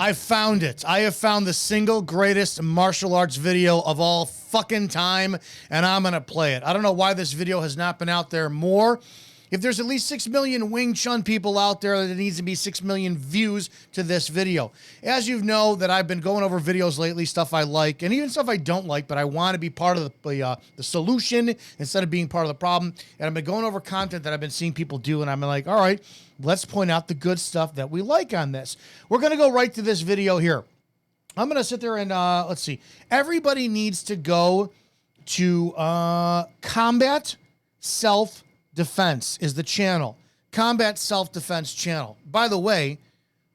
I found it. I have found the single greatest martial arts video of all fucking time, and I'm going to play it. I don't know why this video has not been out there more. If there's at least 6 million Wing Chun people out there, there needs to be 6 million views to this video. As you know, that I've been going over videos lately, stuff I like, and even stuff I don't like, but I want to be part of the solution instead of being part of the problem. And I've been going over content that I've been seeing people do, and I'm like, all right, let's point out the good stuff that we like on this. We're going to go right to this video here. I'm going to sit there and, let's see. Everybody needs to go to Combat Self-Defense is the channel. Combat Self-Defense channel. By the way,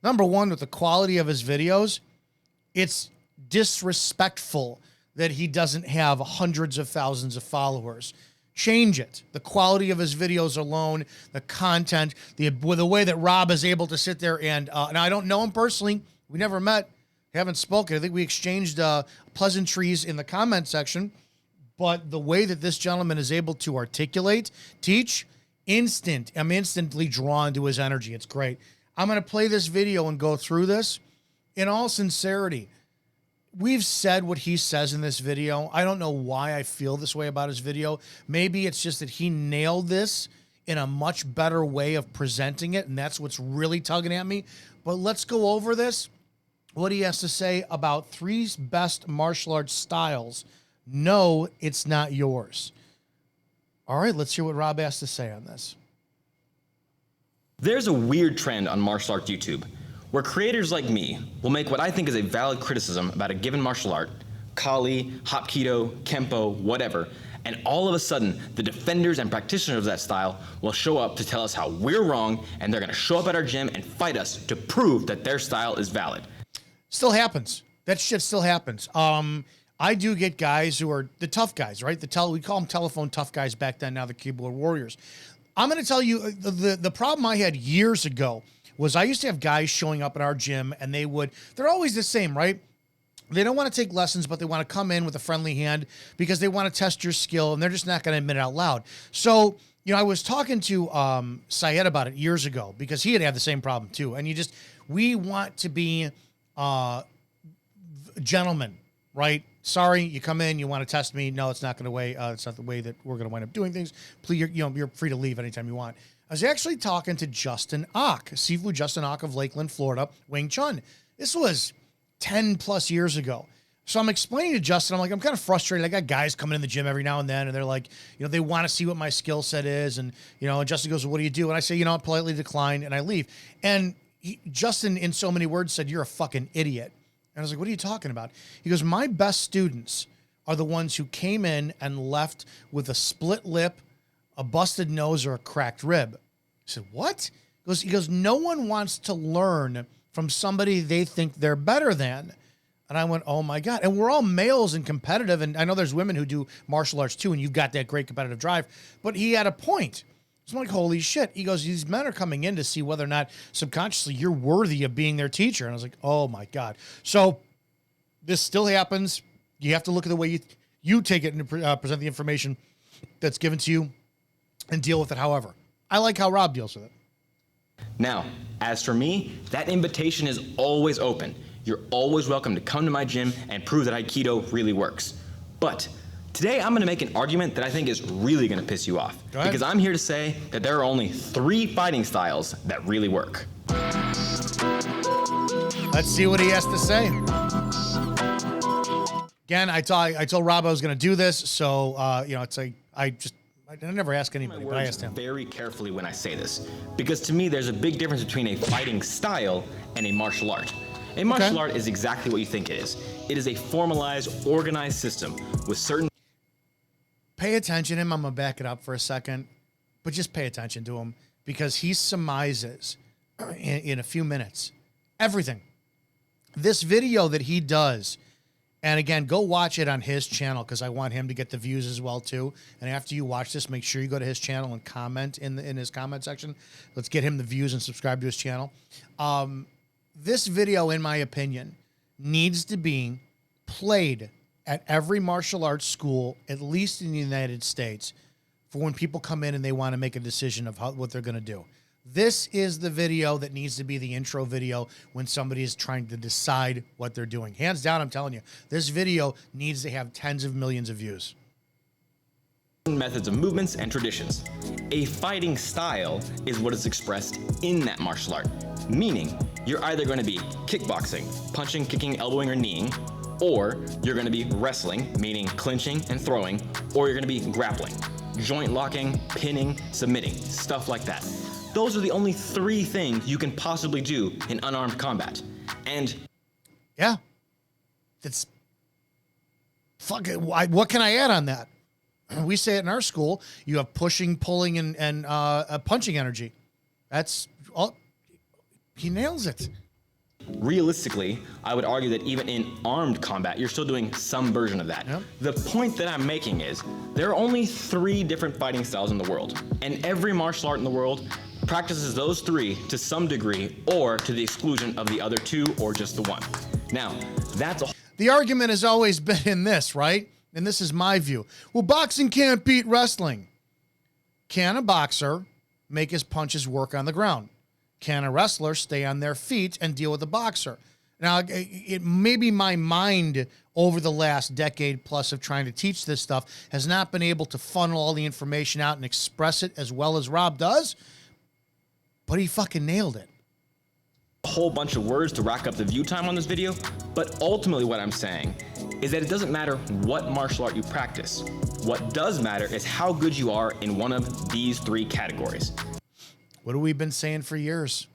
number one, with the quality of his videos, it's disrespectful that he doesn't have hundreds of thousands of followers. Change it. The quality of his videos alone, the content, the way that Rob is able to sit there and I don't know him personally. We never met, haven't spoken. I think we exchanged pleasantries in the comment section, but the way that this gentleman is able to articulate, teach, I'm instantly drawn to his energy. It's great. I'm going to play this video and go through this. In all sincerity, we've said what he says in this video. I don't know why I feel this way about his video. Maybe it's just that he nailed this in a much better way of presenting it, and that's what's really tugging at me. But let's go over this, what he has to say about 3 best martial arts styles. No, it's not yours. All right, let's hear what Rob has to say on this. There's a weird trend on martial arts YouTube where creators like me will make what I think is a valid criticism about a given martial art, Kali, Hapkido, Kempo, whatever, and all of a sudden the defenders and practitioners of that style will show up to tell us how we're wrong, and they're going to show up at our gym and fight us to prove that their style is valid. Still happens. That shit still happens. I do get guys who are the tough guys, right? We call them telephone tough guys back then. Now the keyboard warriors. I'm going to tell you the problem I had years ago was I used to have guys showing up at our gym, and they're always the same, right? They don't want to take lessons, but they want to come in with a friendly hand because they want to test your skill, and they're just not going to admit it out loud. So, I was talking to Syed about it years ago because he had the same problem too. And we want to be gentlemen, right? Sorry, you come in, you want to test me. No, it's not going to it's not the way that we're going to wind up doing things. Please, you're free to leave anytime you want. I was actually talking to Justin Ock, Sifu Justin Ock of Lakeland, Florida, Wing Chun. This was 10 plus years ago. So I'm explaining to Justin, I'm kind of frustrated. I got guys coming in the gym every now and then, and they're like, they want to see what my skill set is. And, and Justin goes, well, what do you do? And I say, I politely decline and I leave. And Justin, in so many words, said, you're a fucking idiot. And I was like, what are you talking about? He goes, my best students are the ones who came in and left with a split lip, a busted nose, or a cracked rib. I said, what? He goes, no one wants to learn from somebody they think they're better than. And I went, oh my God. And we're all males and competitive. And I know there's women who do martial arts too, and you've got that great competitive drive. But he had a point. So I'm like, holy shit. He goes, these men are coming in to see whether or not subconsciously you're worthy of being their teacher. And I was like, oh my God. So this still happens. You have to look at the way you take it and present the information that's given to you and deal with it however. I like how Rob deals with it. Now, as for me, that invitation is always open. You're always welcome to come to my gym and prove that Aikido really works. But today I'm going to make an argument that I think is really going to piss you off. Because I'm here to say that there are only 3 fighting styles that really work. Let's see what he has to say. Again, I told Rob I was going to do this, so it's like I never ask anybody, but I asked him. Very carefully when I say this, because to me there's a big difference between a fighting style and a martial art. A martial art is exactly what you think it is. It is a formalized, organized system with certain... Pay attention to him. I'm going to back it up for a second, but just pay attention to him because he surmises in a few minutes everything. This video that he does, and again, go watch it on his channel because I want him to get the views as well too. And after you watch this, make sure you go to his channel and comment in his comment section. Let's get him the views and subscribe to his channel. This video, in my opinion, needs to be played at every martial arts school, at least in the United States, for when people come in and they want to make a decision of what they're going to do. This is the video that needs to be the intro video when somebody is trying to decide what they're doing. Hands down, I'm telling you, this video needs to have tens of millions of views. Methods of movements and traditions. A fighting style is what is expressed in that martial art, meaning you're either going to be kickboxing, punching, kicking, elbowing, or kneeing, or you're going to be wrestling, meaning clinching and throwing, or you're going to be grappling, joint locking, pinning, submitting, stuff like that. Those are the only 3 things you can possibly do in unarmed combat. And yeah, that's fucking. What can I add on that? We say it in our school. You have pushing, pulling, and punching energy. That's all. He nails it. Realistically, I would argue that even in armed combat, you're still doing some version of that. Yep. The point that I'm making is there are only 3 different fighting styles in the world, and every martial art in the world practices those 3 to some degree or to the exclusion of the other 2 or just the one. Now, The argument has always been in this, right? And this is my view. Well, boxing can't beat wrestling. Can a boxer make his punches work on the ground? Can a wrestler stay on their feet and deal with a boxer? Now, it maybe my mind over the last decade plus of trying to teach this stuff has not been able to funnel all the information out and express it as well as Rob does, but he fucking nailed it. A whole bunch of words to rack up the view time on this video, but ultimately what I'm saying is that it doesn't matter what martial art you practice. What does matter is how good you are in one of these 3 categories. What have we been saying for years?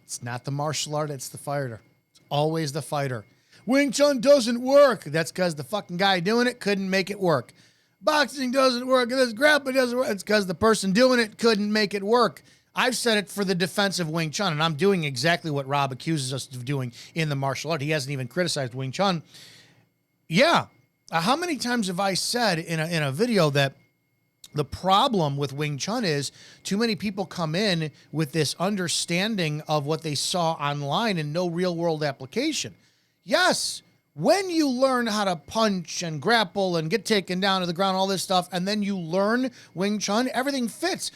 It's not the martial art, it's the fighter. It's always the fighter. Wing Chun doesn't work. That's because the fucking guy doing it couldn't make it work. Boxing doesn't work. This grappling doesn't work. It's because the person doing it couldn't make it work. I've said it for the defense of Wing Chun, and I'm doing exactly what Rob accuses us of doing in the martial art. He hasn't even criticized Wing Chun. Yeah. How many times have I said in a video that the problem with Wing Chun is too many people come in with this understanding of what they saw online and no real world application. Yes, when you learn how to punch and grapple and get taken down to the ground, all this stuff, and then you learn Wing Chun, everything fits.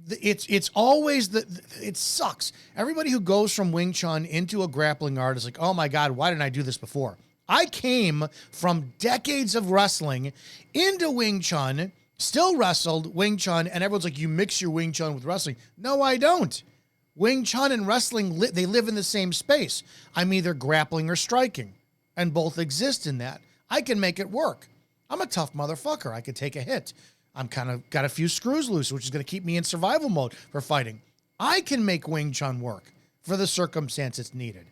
It's always it sucks. Everybody who goes from Wing Chun into a grappling art is like, oh my God, why didn't I do this before? I came from decades of wrestling into Wing Chun, still wrestled Wing Chun, and everyone's like, you mix your Wing Chun with wrestling. No, I don't. Wing Chun and wrestling, they live in the same space. I'm either grappling or striking, and both exist in that. I can make it work. I'm a tough motherfucker. I could take a hit. I'm kind of got a few screws loose, which is going to keep me in survival mode for fighting. I can make Wing Chun work for the circumstance it's needed.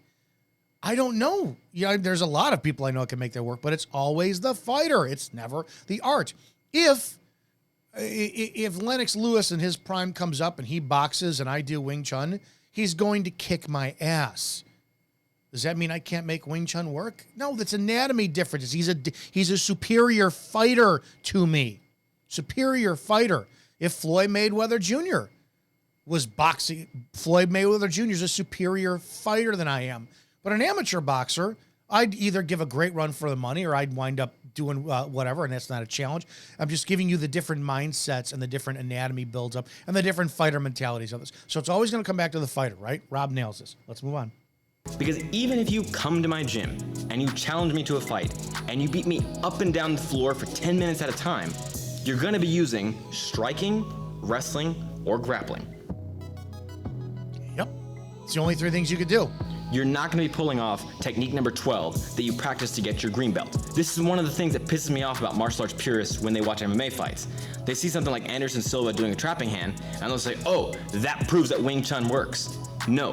I don't know. There's a lot of people I know that can make that work, but it's always the fighter. It's never the art. If Lennox Lewis in his prime comes up and he boxes and I do Wing Chun, he's going to kick my ass. Does that mean I can't make Wing Chun work? No, that's anatomy differences. He's a superior fighter to me. Superior fighter. If Floyd Mayweather Jr. was boxing, Floyd Mayweather Jr. is a superior fighter than I am. But an amateur boxer, I'd either give a great run for the money or I'd wind up doing whatever, and that's not a challenge. I'm just giving you the different mindsets and the different anatomy builds up and the different fighter mentalities of this. So it's always going to come back to the fighter, right? Rob nails this. Let's move on. Because even if you come to my gym and you challenge me to a fight and you beat me up and down the floor for 10 minutes at a time, you're going to be using striking, wrestling, or grappling. Yep. It's the only 3 things you could do. You're not going to be pulling off technique number 12 that you practice to get your green belt. This is one of the things that pisses me off about martial arts purists when they watch MMA fights. They see something like Anderson Silva doing a trapping hand, and they'll say, oh, that proves that Wing Chun works. No,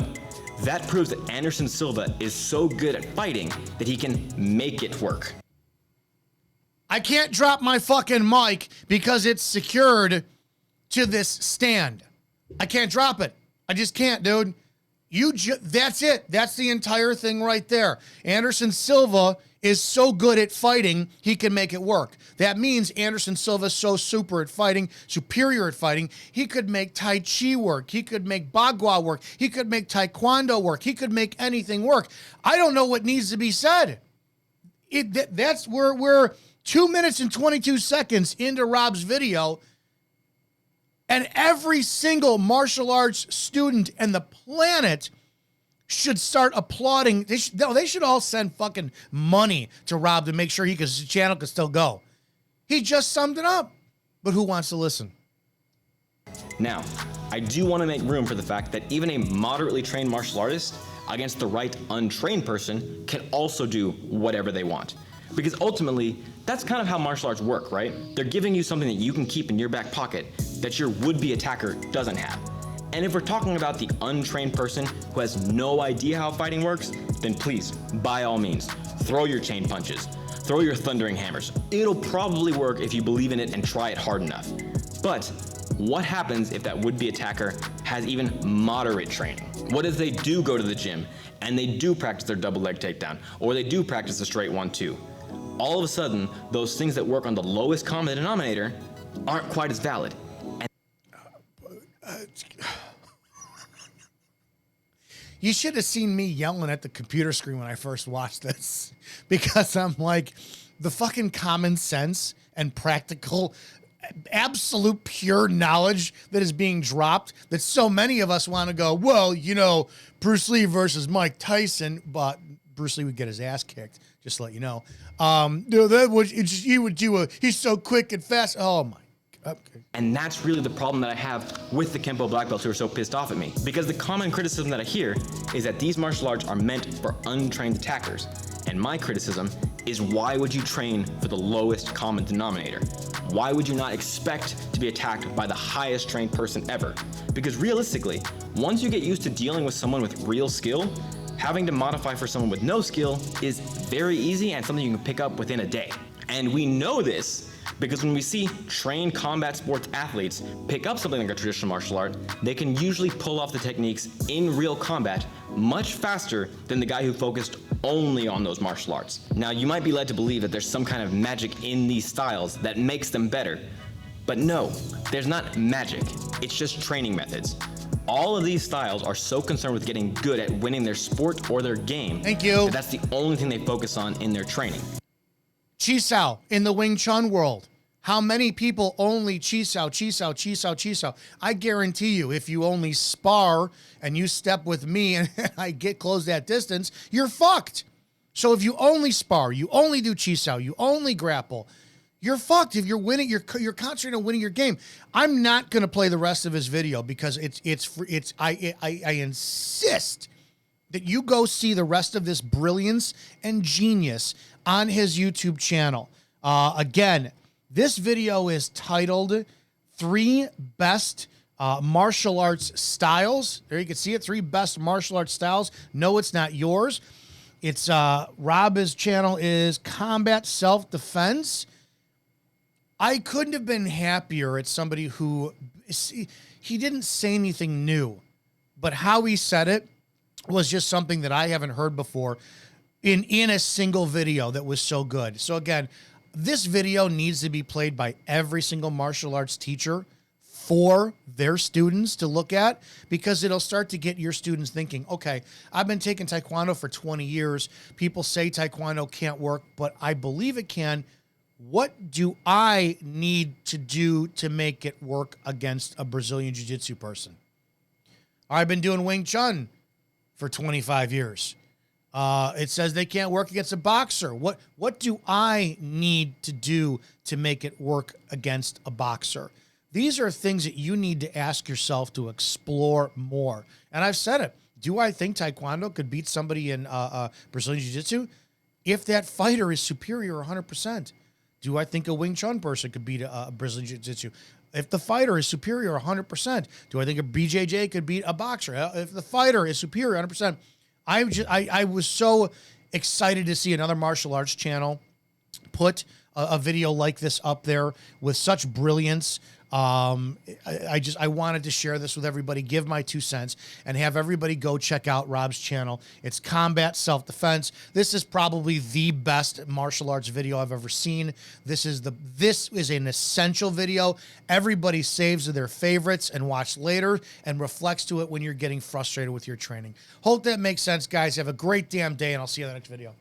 that proves that Anderson Silva is so good at fighting that he can make it work. I can't drop my fucking mic because it's secured to this stand. I can't drop it. I just can't, dude. That's it. That's the entire thing right there. Anderson Silva is so good at fighting, he can make it work. That means Anderson Silva is so superior at fighting, he could make Tai Chi work. He could make Bagua work. He could make Taekwondo work. He could make anything work. I don't know what needs to be said. That's where we're 2 minutes and 22 seconds into Rob's video. And every single martial arts student in the planet should start applauding. They should all send fucking money to Rob to make sure his channel can still go. He just summed it up. But who wants to listen? Now, I do want to make room for the fact that even a moderately trained martial artist against the right untrained person can also do whatever they want. Because ultimately, that's kind of how martial arts work, right? They're giving you something that you can keep in your back pocket that your would-be attacker doesn't have. And if we're talking about the untrained person who has no idea how fighting works, then please, by all means, throw your chain punches, throw your thundering hammers. It'll probably work if you believe in it and try it hard enough. But what happens if that would-be attacker has even moderate training? What if they do go to the gym and they do practice their double leg takedown, or they do practice the straight 1-2? All of a sudden, those things that work on the lowest common denominator aren't quite as valid. You should have seen me yelling at the computer screen when I first watched this, because I'm like, the fucking common sense and practical, absolute pure knowledge that is being dropped, that so many of us want to go, well, Bruce Lee versus Mike Tyson, but Bruce Lee would get his ass kicked, just to let you know. He's so quick and fast. Oh my. Okay. And that's really the problem that I have with the Kempo black belts who are so pissed off at me. Because the common criticism that I hear is that these martial arts are meant for untrained attackers. And my criticism is, why would you train for the lowest common denominator? Why would you not expect to be attacked by the highest trained person ever? Because realistically, once you get used to dealing with someone with real skill, having to modify for someone with no skill is very easy and something you can pick up within a day. And we know this because when we see trained combat sports athletes pick up something like a traditional martial art, they can usually pull off the techniques in real combat much faster than the guy who focused only on those martial arts. Now, you might be led to believe that there's some kind of magic in these styles that makes them better. But no, there's not magic. It's just training methods. All of these styles are so concerned with getting good at winning their sport or their game. Thank you. That's the only thing they focus on in their training. Chisao in the Wing Chun world. How many people only Chisao? I guarantee you, if you only spar and you step with me and I get close that distance, you're fucked. So if you only spar, you only do Chisao, you only grapple, you're fucked. If you're winning, you're concentrating on winning your game. I'm not going to play the rest of his video because I insist that you go see the rest of this brilliance and genius on his YouTube channel. Again, this video is titled 3 Best Martial Arts Styles. There you can see it, 3 Best Martial Arts Styles. No, it's not yours. It's Rob's channel is Combat Self-Defense. I couldn't have been happier at somebody who, he didn't say anything new, but how he said it was just something that I haven't heard before in a single video that was so good. So again, this video needs to be played by every single martial arts teacher for their students to look at, because it'll start to get your students thinking, okay, I've been taking Taekwondo for 20 years. People say Taekwondo can't work, but I believe it can. What do I need to do to make it work against a Brazilian Jiu-Jitsu person? I've been doing Wing Chun for 25 years. It says they can't work against a boxer. What do I need to do to make it work against a boxer? These are things that you need to ask yourself to explore more. And I've said it. Do I think Taekwondo could beat somebody in Brazilian Jiu-Jitsu? If that fighter is superior 100%. Do I think a Wing Chun person could beat a Brazilian Jiu-Jitsu? If the fighter is superior 100%. Do I think a BJJ could beat a boxer? If the fighter is superior 100%. I was so excited to see another martial arts channel put a video like this up there with such brilliance. I wanted to share this with everybody, give my 2 cents, and have everybody go check out Rob's channel. It's Combat Self-Defense. This is probably the best martial arts video I've ever seen. This is an essential video. Everybody saves their favorites and watch later and reflects to it when you're getting frustrated with your training. Hope that makes sense, guys. Have a great damn day, and I'll see you in the next video.